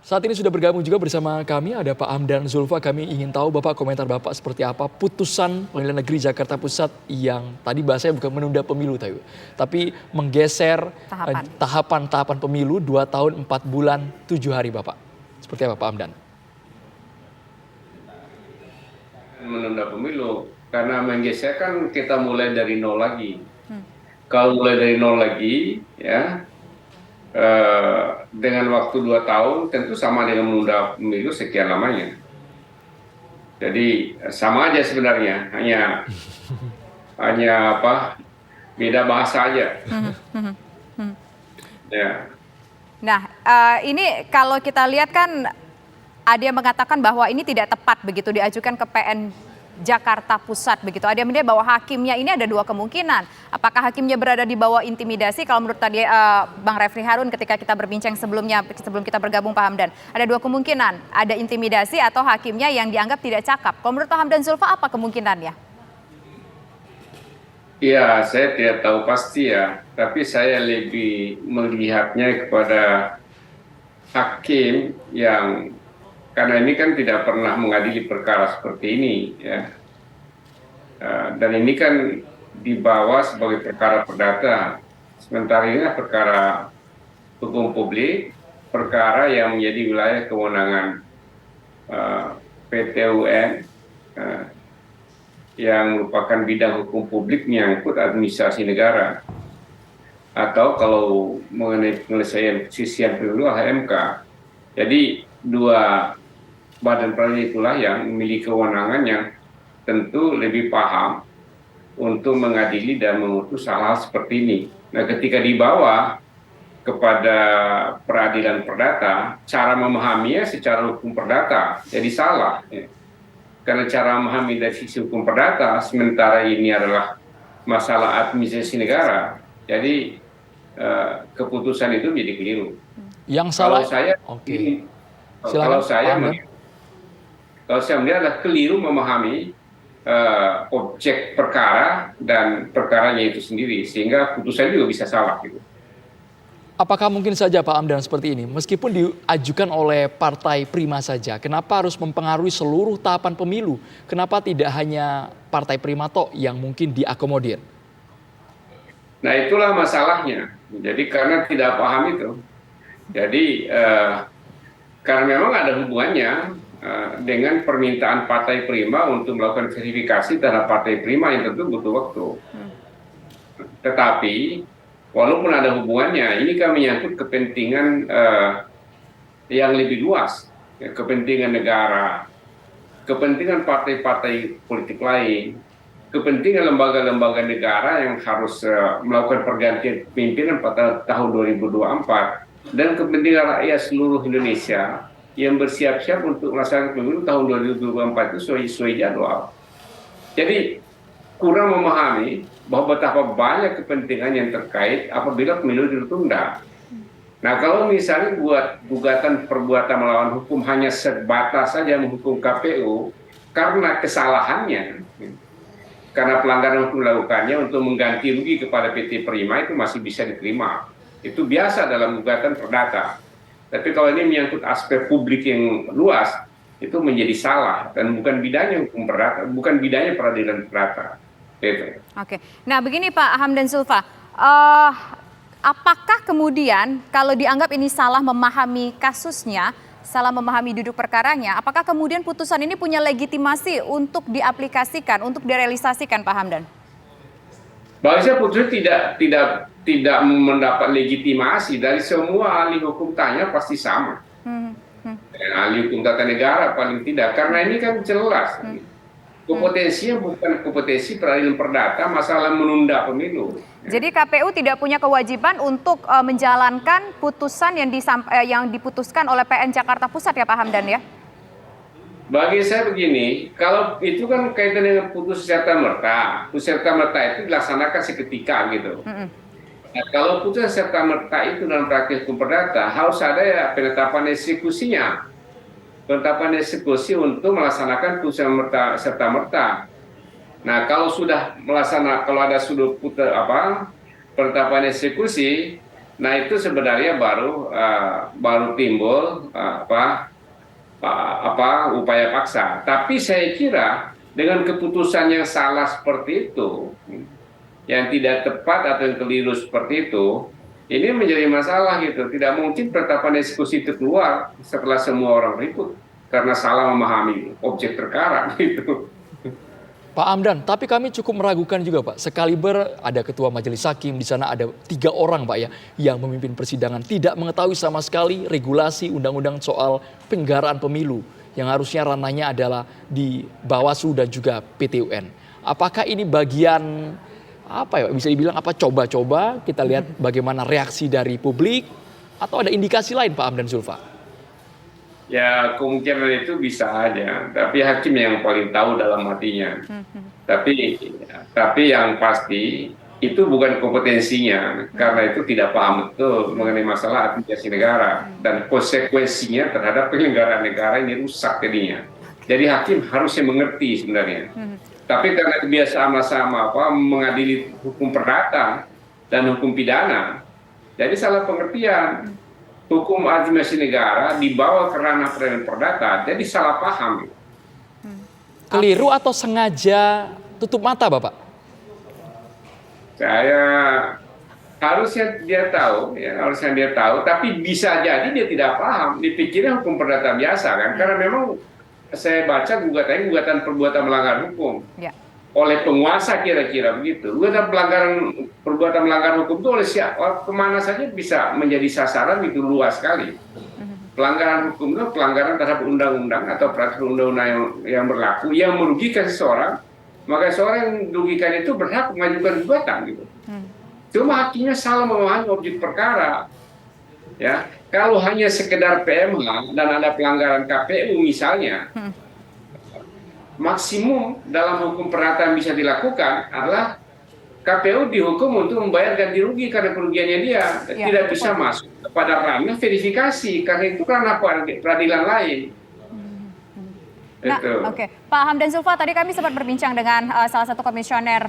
Saat ini sudah bergabung juga bersama kami ada Pak Hamdan Zulfa. Kami ingin tahu Bapak komentar Bapak seperti apa putusan Pengadilan Negeri Jakarta Pusat yang tadi bahasanya bukan menunda pemilu tapi menggeser tahapan pemilu 2 tahun 4 bulan 7 hari Bapak. Seperti apa Pak Hamdan? Menunda pemilu karena menggeser kan kita mulai dari nol lagi. Kalau mulai dari nol lagi ya dengan waktu 2 tahun tentu sama dengan menunda pemilu sekian lamanya. Jadi sama aja sebenarnya, hanya apa, beda bahasa aja. Ya. Nah, ini kalau kita lihat kan ada yang mengatakan bahwa ini tidak tepat begitu diajukan ke PN Jakarta Pusat begitu. Ada yang menilai bahwa hakimnya ini ada 2 kemungkinan. Apakah hakimnya berada di bawah intimidasi? Kalau menurut tadi Bang Refli Harun ketika kita berbincang sebelum kita bergabung Pak Hamdan, ada 2 kemungkinan. Ada intimidasi atau hakimnya yang dianggap tidak cakap. Kalau menurut Pak Hamdan Zulfa apa kemungkinannya? Iya, saya tidak tahu pasti ya, tapi saya lebih melihatnya kepada hakim yang karena ini kan tidak pernah mengadili perkara seperti ini ya, dan ini kan dibawa sebagai perkara perdata, sementara ini perkara hukum publik, perkara yang menjadi wilayah kewenangan PT UN yang merupakan bidang hukum publik menyangkut administrasi negara, atau kalau mengenai penyelesaian sisian pemilu HMK. Jadi 2 badan peradilan itulah yang memiliki kewenangan yang tentu lebih paham untuk mengadili dan memutus hal-hal seperti ini. Nah, ketika dibawa kepada peradilan perdata, cara memahaminya secara hukum perdata jadi salah. Karena cara memahami dari sisi hukum perdata, sementara ini adalah masalah administrasi negara, jadi keputusan itu menjadi keliru. Yang salah, kalau saya melihat adalah keliru memahami objek perkara dan perkaranya itu sendiri, sehingga putusan juga bisa salah gitu. Apakah mungkin saja Pak Hamdan seperti ini, meskipun diajukan oleh partai prima saja, kenapa harus mempengaruhi seluruh tahapan pemilu? Kenapa tidak hanya partai prima toh yang mungkin diakomodir? Nah, itulah masalahnya. Jadi karena tidak paham itu, jadi karena memang ada hubungannya dengan permintaan partai prima untuk melakukan verifikasi terhadap partai prima yang tentu butuh waktu. Tetapi walaupun ada hubungannya, ini kan menyangkut kepentingan yang lebih luas, ya, kepentingan negara, kepentingan partai-partai politik lain, kepentingan lembaga-lembaga negara yang harus melakukan pergantian pimpinan pada tahun 2024, dan kepentingan rakyat seluruh Indonesia yang bersiap-siap untuk melaksanakan pemilu tahun 2024 itu sesuai jadwal. Jadi kurang memahami bahwa betapa banyak kepentingan yang terkait apabila pemilu ditunda. Nah, kalau misalnya buat gugatan perbuatan melawan hukum hanya sebatas saja menghukum KPU karena kesalahannya, karena pelanggaran hukum dilakukannya untuk mengganti rugi kepada PT Prima, itu masih bisa diterima. Itu biasa dalam gugatan perdata. Tapi kalau ini menyangkut aspek publik yang luas, itu menjadi salah dan bukan bidangnya hukum perdata, bukan bidangnya peradilan perdata. Gitu. Oke, nah begini Pak Hamdan Zulfa, apakah kemudian kalau dianggap ini salah memahami kasusnya, salah memahami duduk perkaranya, apakah kemudian putusan ini punya legitimasi untuk diaplikasikan, untuk direalisasikan Pak Hamdan? Bagi saya putusan tidak mendapat legitimasi dari semua ahli hukum tanya pasti sama. Ahli hukum tata negara paling tidak, karena ini kan jelas. Kompetensinya bukan kompetensi peradilan perdata, masalah menunda pemilu. Jadi KPU tidak punya kewajiban untuk menjalankan putusan yang diputuskan oleh PN Jakarta Pusat ya Pak Hamdan ya? Bagi saya begini, kalau itu kan kaitan dengan putus serta-merta. Putus serta-merta itu dilaksanakan seketika gitu. Nah, kalau putus serta-merta itu dalam praktik hukum perdata harus ada ya penetapan eksekusinya. Penetapan eksekusi untuk melaksanakan putusan serta-merta. Nah, kalau sudah melaksanakan, kalau ada penetapan eksekusi, Nah itu sebenarnya baru timbul upaya paksa. Tapi saya kira dengan keputusan yang salah seperti itu, yang tidak tepat atau yang keliru seperti itu, ini menjadi masalah gitu. Tidak mungkin penetapan eksekusi itu keluar setelah semua orang ribut karena salah memahami objek perkara gitu. Pak Hamdan, tapi kami cukup meragukan juga Pak. Sekaliber ada ketua majelis hakim, di sana ada 3 orang Pak ya yang memimpin persidangan, tidak mengetahui sama sekali regulasi undang-undang soal penyelenggaraan pemilu yang harusnya ranahnya adalah di Bawaslu dan juga PT UN. Apakah ini bagian apa ya, bisa dibilang apa, coba-coba kita lihat bagaimana reaksi dari publik, atau ada indikasi lain Pak Hamdan Zulfa? Ya kemungkinan itu bisa aja, tapi hakim yang paling tahu dalam hatinya. Tapi yang pasti itu bukan kompetensinya, karena itu tidak paham betul mengenai masalah administrasi negara dan konsekuensinya terhadap penyelenggaraan negara ini rusak jadinya. Jadi hakim harusnya mengerti sebenarnya. Tapi karena kebiasaan sama mengadili hukum perdata dan hukum pidana, jadi salah pengertian. Hukum administrasi negara dibawa ke ranah peradilan perdata, jadi salah paham. Keliru atau sengaja tutup mata Bapak? Saya harusnya dia tahu, tapi bisa jadi dia tidak paham. Dipikirnya hukum perdata biasa kan, karena memang saya baca gugatan perbuatan melanggar hukum. Ya. Oleh penguasa kira-kira begitu. Perbuatan melanggar hukum itu oleh siapa, kemana saja bisa menjadi sasaran, itu luas sekali. Pelanggaran hukum itu pelanggaran terhadap undang-undang atau peraturan undang-undang yang berlaku yang merugikan seseorang, maka seorang yang dirugikan itu berhak mengajukan gugatan gitu. Cuma hakimnya salah memahami objek perkara. Ya, kalau hanya sekedar PMH dan ada pelanggaran KPU misalnya, maksimum dalam hukum perdata yang bisa dilakukan adalah KPU dihukum untuk membayar ganti rugi karena kerugiannya dia. Tidak bisa masuk kepada ranah verifikasi karena itu ranah peradilan lain. Nah, oke. Pak Hamdan Zulfa, tadi kami sempat berbincang dengan salah satu komisioner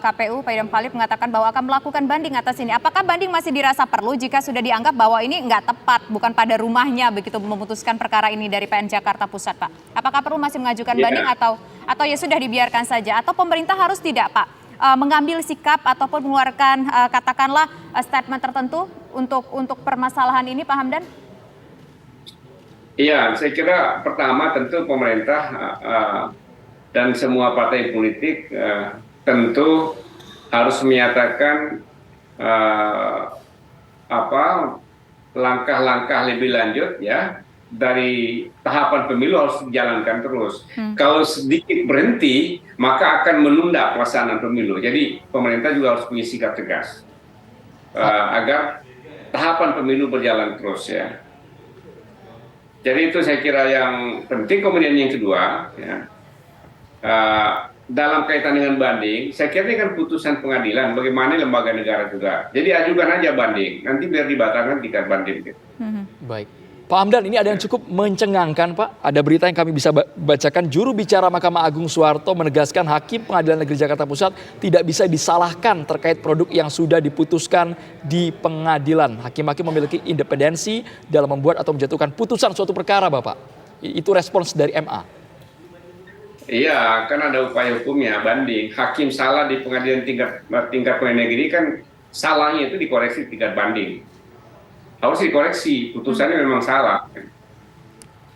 KPU, Pak Idam Khalid, mengatakan bahwa akan melakukan banding atas ini. Apakah banding masih dirasa perlu jika sudah dianggap bahwa ini nggak tepat, bukan pada rumahnya begitu memutuskan perkara ini dari PN Jakarta Pusat, Pak? Apakah perlu masih mengajukan banding atau ya sudah dibiarkan saja? Atau pemerintah harus tidak, Pak, mengambil sikap ataupun mengeluarkan katakanlah statement tertentu untuk permasalahan ini, Pak Hamdan? Iya, saya kira pertama tentu pemerintah dan semua partai politik tentu harus menyatakan langkah-langkah lebih lanjut ya dari tahapan pemilu harus dijalankan terus. Kalau sedikit berhenti maka akan menunda pelaksanaan pemilu. Jadi pemerintah juga harus punya sikap tegas agar tahapan pemilu berjalan terus ya. Jadi itu saya kira yang penting. Kemudian yang kedua, ya, dalam kaitan dengan banding, saya kira ini kan putusan pengadilan, bagaimana lembaga negara juga. Jadi ajukan aja banding, nanti biar dibatalkan tingkat banding. Gitu. Baik. Pak Hamdan, ini ada yang cukup mencengangkan Pak. Ada berita yang kami bisa bacakan. Juru bicara Mahkamah Agung Soeharto menegaskan Hakim Pengadilan Negeri Jakarta Pusat tidak bisa disalahkan terkait produk yang sudah diputuskan di pengadilan. Hakim-hakim memiliki independensi dalam membuat atau menjatuhkan putusan suatu perkara, Bapak. Itu respons dari MA. Iya, kan ada upaya hukumnya, banding. Hakim salah di pengadilan tingkat pengadilan negeri kan salahnya itu dikoreksi tingkat banding. Harus dikoreksi, putusannya memang salah.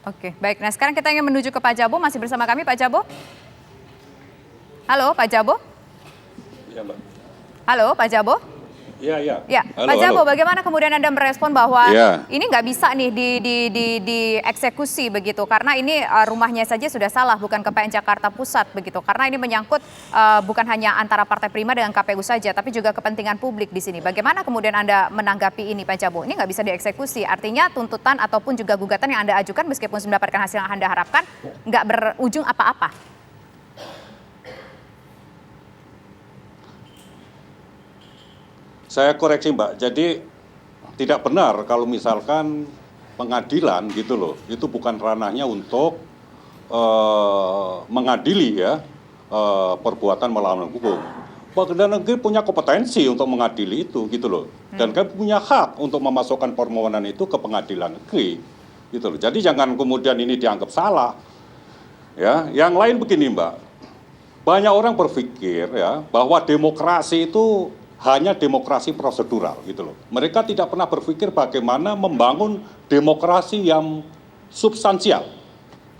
Oke, baik. Nah sekarang kita ingin menuju ke Pak Jabo, masih bersama kami Pak Jabo. Halo Pak Jabo. Ya, Mbak. Halo Pak Jabo. Iya. Ya, Pak Jabo, bagaimana kemudian Anda merespon bahwa ini nggak bisa nih dieksekusi begitu, karena ini rumahnya saja sudah salah, bukan ke PN Jakarta Pusat begitu, karena ini menyangkut bukan hanya antara Partai Prima dengan KPU saja, tapi juga kepentingan publik di sini. Bagaimana kemudian Anda menanggapi ini, Pak Jabo? Ini nggak bisa dieksekusi, artinya tuntutan ataupun juga gugatan yang Anda ajukan meskipun sudah mendapatkan hasil yang Anda harapkan, nggak berujung apa-apa. Saya koreksi Mbak, jadi tidak benar kalau misalkan pengadilan gitu loh, itu bukan ranahnya untuk mengadili ya perbuatan melawan hukum. Pengadilan negeri punya kompetensi untuk mengadili itu gitu loh. Dan kami punya hak untuk memasukkan permohonan itu ke pengadilan negeri gitu loh. Jadi jangan kemudian ini dianggap salah. Ya, yang lain begini Mbak. Banyak orang berpikir ya bahwa demokrasi itu hanya demokrasi prosedural gitu loh. Mereka tidak pernah berpikir bagaimana membangun demokrasi yang substansial.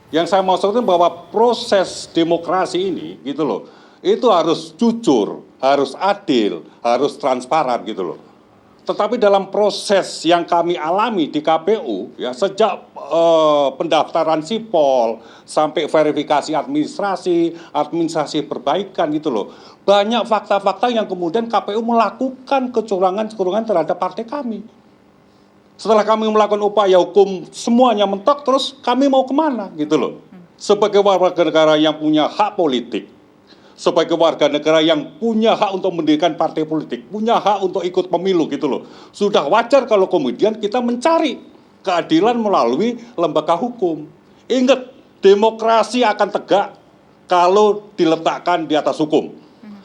Yang saya maksudkan bahwa proses demokrasi ini gitu loh, itu harus jujur, harus adil, harus transparan gitu loh. Tetapi dalam proses yang kami alami di KPU ya sejak pendaftaran sipol sampai verifikasi administrasi perbaikan gitu loh. Banyak fakta-fakta yang kemudian KPU melakukan kecurangan-kecurangan terhadap partai kami. Setelah kami melakukan upaya hukum semuanya mentok, terus kami mau kemana gitu loh. Sebagai warga negara yang punya hak politik, sebagai warga negara yang punya hak untuk mendirikan partai politik, punya hak untuk ikut pemilu gitu loh. Sudah wajar kalau kemudian kita mencari keadilan melalui lembaga hukum. Ingat, demokrasi akan tegak kalau diletakkan di atas hukum.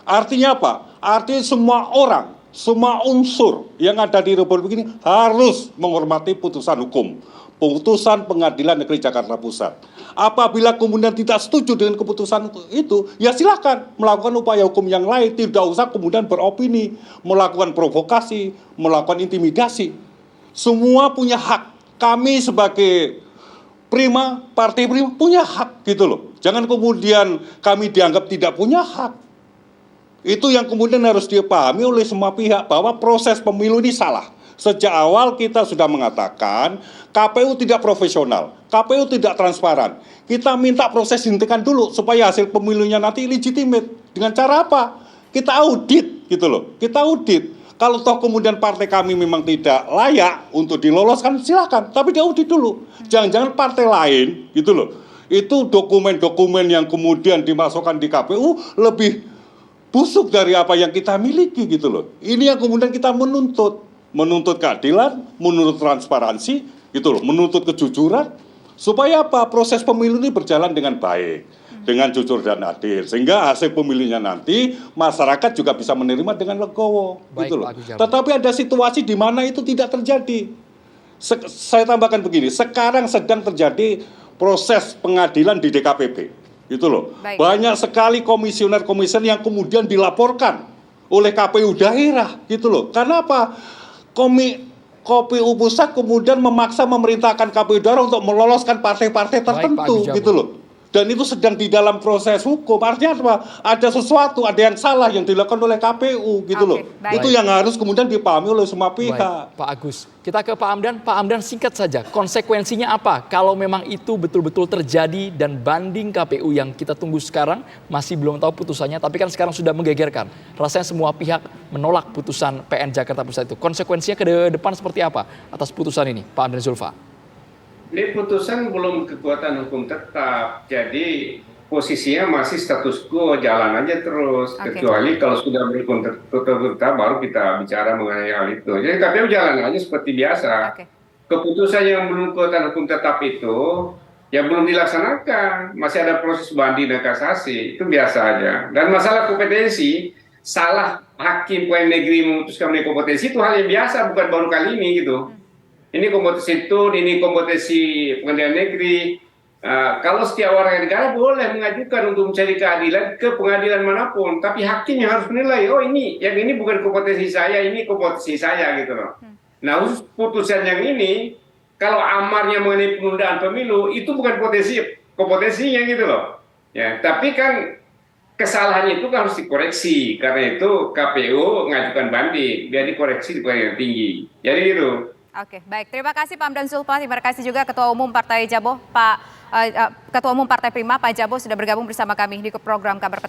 Artinya apa? Artinya semua orang, semua unsur yang ada di Republik ini harus menghormati putusan hukum. Putusan Pengadilan Negeri Jakarta Pusat. Apabila kemudian tidak setuju dengan keputusan itu, ya silakan melakukan upaya hukum yang lain. Tidak usah kemudian beropini, melakukan provokasi, melakukan intimidasi. Semua punya hak. Kami sebagai partai Prima punya hak gitu loh. Jangan kemudian kami dianggap tidak punya hak. Itu yang kemudian harus dipahami oleh semua pihak bahwa proses pemilu ini salah. Sejak awal kita sudah mengatakan KPU tidak profesional, KPU tidak transparan. Kita minta proses dihentikan dulu supaya hasil pemilunya nanti legitimate. Dengan cara apa? Kita audit gitu loh. Kita audit. Kalau toh kemudian partai kami memang tidak layak untuk diloloskan, silakan. Tapi diaudit dulu. Jangan-jangan partai lain gitu loh. Itu dokumen-dokumen yang kemudian dimasukkan di KPU lebih busuk dari apa yang kita miliki gitu loh. Ini yang kemudian kita menuntut keadilan, menuntut transparansi, gitu loh, menuntut kejujuran, supaya apa? Proses pemilu ini berjalan dengan baik, dengan jujur dan adil, sehingga hasil pemilunya nanti masyarakat juga bisa menerima dengan legowo, gitu loh. Tetapi ada situasi di mana itu tidak terjadi. Saya tambahkan begini, sekarang sedang terjadi proses pengadilan di DKPP, gitu loh. Banyak sekali komisioner-komisioner yang kemudian dilaporkan oleh KPU daerah, gitu loh. Karena apa? KPU pusat kemudian memaksa memerintahkan KPU daerah untuk meloloskan partai-partai tertentu gitu loh. Dan itu sedang di dalam proses hukum. Artinya apa? Ada sesuatu, ada yang salah yang dilakukan oleh KPU gitu loh. Itu yang harus kemudian dipahami oleh semua pihak. Pak Agus, kita ke Pak Hamdan. Pak Hamdan, singkat saja, konsekuensinya apa kalau memang itu betul-betul terjadi dan banding KPU yang kita tunggu sekarang masih belum tahu putusannya, tapi kan sekarang sudah menggegerkan. Rasanya semua pihak menolak putusan PN Jakarta Pusat itu. Konsekuensinya ke depan seperti apa atas putusan ini, Pak Hamdan Zulfa? Ini putusan belum kekuatan hukum tetap, jadi posisinya masih status quo, jalan aja terus. Kecuali kalau sudah berkekuatan tetap baru kita bicara mengenai hal itu. Jadi KPU jalan aja seperti biasa. Keputusan yang belum kekuatan hukum tetap itu ya belum dilaksanakan, masih ada proses banding dan kasasi, itu biasa aja. Dan masalah kompetensi, salah hakim pengadilan negeri memutuskan mengenai kompetensi itu hal yang biasa, bukan baru kali ini gitu. Ini kompetensi itu, ini kompetensi pengadilan negeri. Kalau setiap warga negara boleh mengajukan untuk mencari keadilan ke pengadilan manapun, tapi hakim yang harus menilai, oh ini, yang ini bukan kompetensi saya, ini kompetensi saya gitu loh. Nah, khusus putusan yang ini, kalau amarnya mengenai penundaan pemilu, itu bukan kompetensinya gitu loh. Ya, tapi kan kesalahannya itu kan harus dikoreksi, karena itu KPU mengajukan banding, biar dikoreksi di pengadilan tinggi. Jadi gitu. Oke, baik. Terima kasih Pak Hamdan Zulfa. Terima kasih juga Ketua Umum Partai Jabo, Ketua Umum Partai Prima, Pak Jabo sudah bergabung bersama kami di program Kabar Petang.